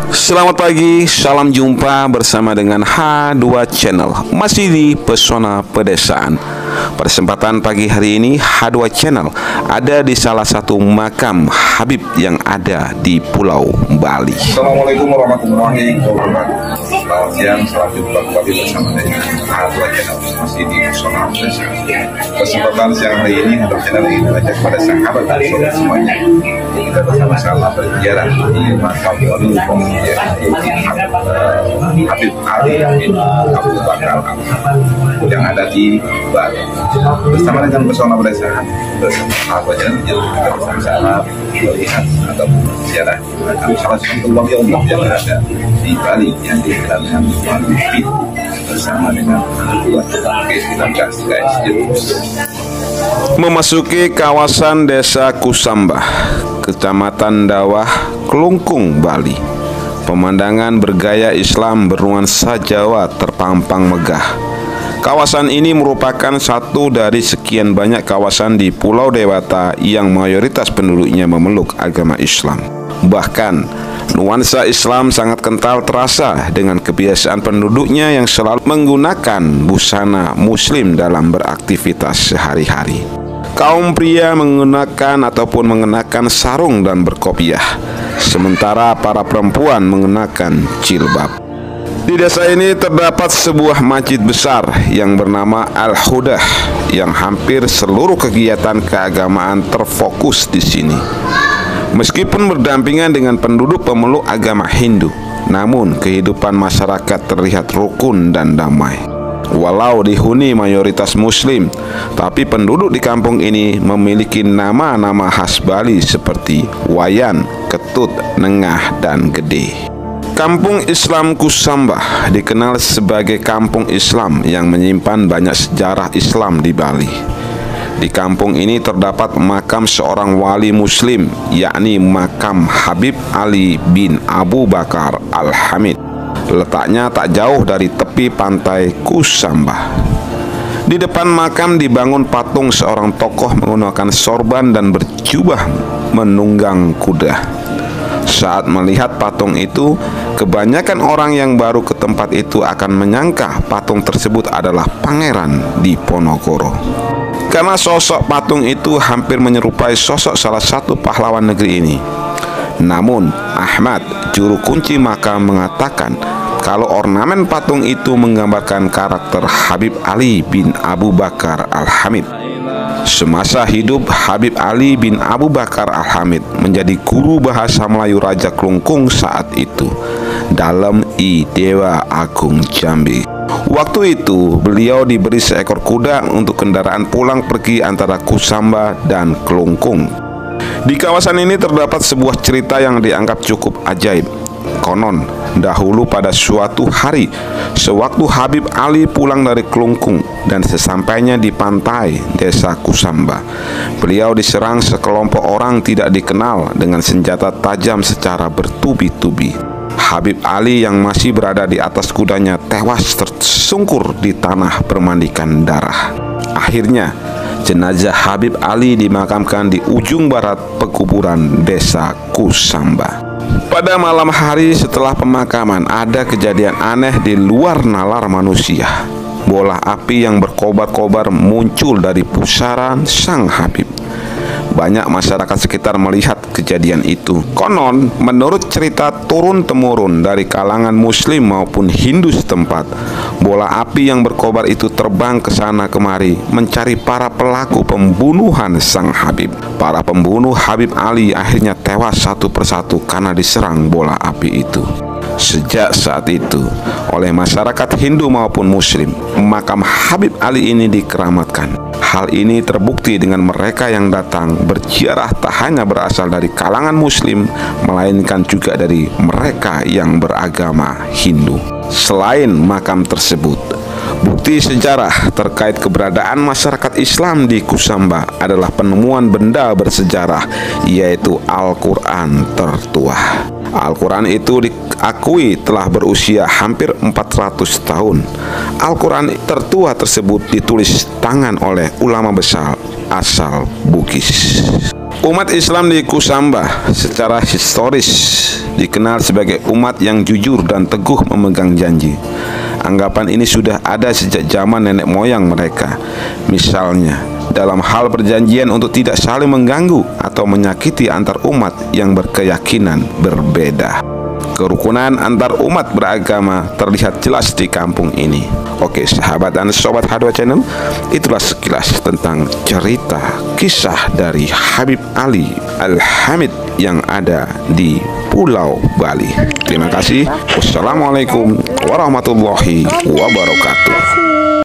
Selamat pagi, salam jumpa bersama dengan H2 Channel. Masih di Pesona Pedesaan. Pada kesempatan pagi hari ini, H2 Channel ada di salah satu makam Habib yang ada di Pulau Bali. Assalamualaikum warahmatullahi wabarakatuh. Selamat siang, selamat jumpa kembali bersama dengan H2 Channel. Masih di Pesona Pedesaan. Kesempatan siang hari ini, H2 Channel ingin mengajak kepada sahabat dan saudara semuanya, kita bersama-sama berziarah di makam Wali Habib Ali bin Abu Bakar yang ada di Bali. Bersama dengan Pesona Pedesaan, bersama sahabatnya kita bersama-sama melihat atau berziarah makam salah satu wali Allah yang ada di Bali yang dikenal dengan Wali Bin, bersama dengan dua kita gas guys. Memasuki kawasan Desa Kusambah, Kecamatan Dawah, Klungkung, Bali. Pemandangan bergaya Islam bernuansa Jawa terpampang megah. Kawasan ini merupakan satu dari sekian banyak kawasan di Pulau Dewata yang mayoritas penduduknya memeluk agama Islam. Bahkan, nuansa Islam sangat kental terasa dengan kebiasaan penduduknya yang selalu menggunakan busana Muslim dalam beraktivitas sehari-hari. Kaum pria menggunakan ataupun mengenakan sarung dan berkopiah, sementara para perempuan mengenakan jilbab. Di desa ini terdapat sebuah masjid besar yang bernama Al-Hudah, yang hampir seluruh kegiatan keagamaan terfokus di sini. Meskipun berdampingan dengan penduduk pemeluk agama Hindu, namun kehidupan masyarakat terlihat rukun dan damai. Walau dihuni mayoritas Muslim, tapi penduduk di kampung ini memiliki nama-nama khas Bali seperti Wayan, Ketut, Nengah, dan Gede. Kampung Islam Kusambah dikenal sebagai kampung Islam yang menyimpan banyak sejarah Islam di Bali. Di kampung ini terdapat makam seorang wali Muslim, yakni makam Habib Ali bin Abu Bakar Al-Hamid. Letaknya tak jauh dari tepi pantai Kusambah. Di depan makam dibangun patung seorang tokoh menggunakan sorban dan berjubah menunggang kuda. Saat melihat patung itu, kebanyakan orang yang baru ke tempat itu akan menyangka patung tersebut adalah Pangeran Diponegoro. Karena sosok patung itu hampir menyerupai sosok salah satu pahlawan negeri ini. Namun, Ahmad, juru kunci makam, mengatakan kalau ornamen patung itu menggambarkan karakter Habib Ali bin Abu Bakar Al-Hamid. Semasa hidup, Habib Ali bin Abu Bakar Al-Hamid menjadi guru bahasa Melayu Raja Klungkung saat itu dalam I Dewa Agung Jambi. Waktu itu, beliau diberi seekor kuda untuk kendaraan pulang pergi antara Kusambah dan Klungkung. Di kawasan ini terdapat sebuah cerita yang dianggap cukup ajaib. Konon, dahulu pada suatu hari, sewaktu Habib Ali pulang dari Klungkung dan sesampainya di pantai Desa Kusambah, beliau diserang sekelompok orang tidak dikenal dengan senjata tajam secara bertubi-tubi. Habib Ali yang masih berada di atas kudanya tewas tersungkur di tanah bermandikan darah. Akhirnya, jenazah Habib Ali dimakamkan di ujung barat pekuburan Desa Kusambah. Pada malam hari setelah pemakaman, ada kejadian aneh di luar nalar manusia. Bola api yang berkobar-kobar muncul dari pusaran sang Habib. Banyak masyarakat sekitar melihat kejadian itu. Konon, menurut cerita turun-temurun dari kalangan Muslim maupun Hindu setempat, bola api yang berkobar itu terbang ke sana kemari mencari para pelaku pembunuhan sang Habib. Para pembunuh Habib Ali akhirnya tewas satu persatu karena diserang bola api itu. Sejak saat itu, oleh masyarakat Hindu maupun Muslim, makam Habib Ali ini dikeramatkan. Hal ini terbukti dengan mereka yang datang berziarah tak hanya berasal dari kalangan Muslim, melainkan juga dari mereka yang beragama Hindu. Selain makam tersebut, bukti sejarah terkait keberadaan masyarakat Islam di Kusambah adalah penemuan benda bersejarah, yaitu Al-Quran tertua. Al-Quran itu diakui telah berusia hampir 400 tahun. Al-Quran tertua tersebut ditulis tangan oleh ulama besar asal Bugis. Umat Islam di Kusamba secara historis dikenal sebagai umat yang jujur dan teguh memegang janji. Anggapan ini sudah ada sejak zaman nenek moyang mereka. Misalnya, dalam hal perjanjian untuk tidak saling mengganggu atau menyakiti antar umat yang berkeyakinan berbeda. Kerukunan antar umat beragama terlihat jelas di kampung ini. Oke, sahabat dan sobat H2 Channel, itulah sekilas tentang cerita kisah dari Habib Ali Al-Hamid yang ada di Pulau Bali. Terima kasih. Wassalamualaikum warahmatullahi wabarakatuh.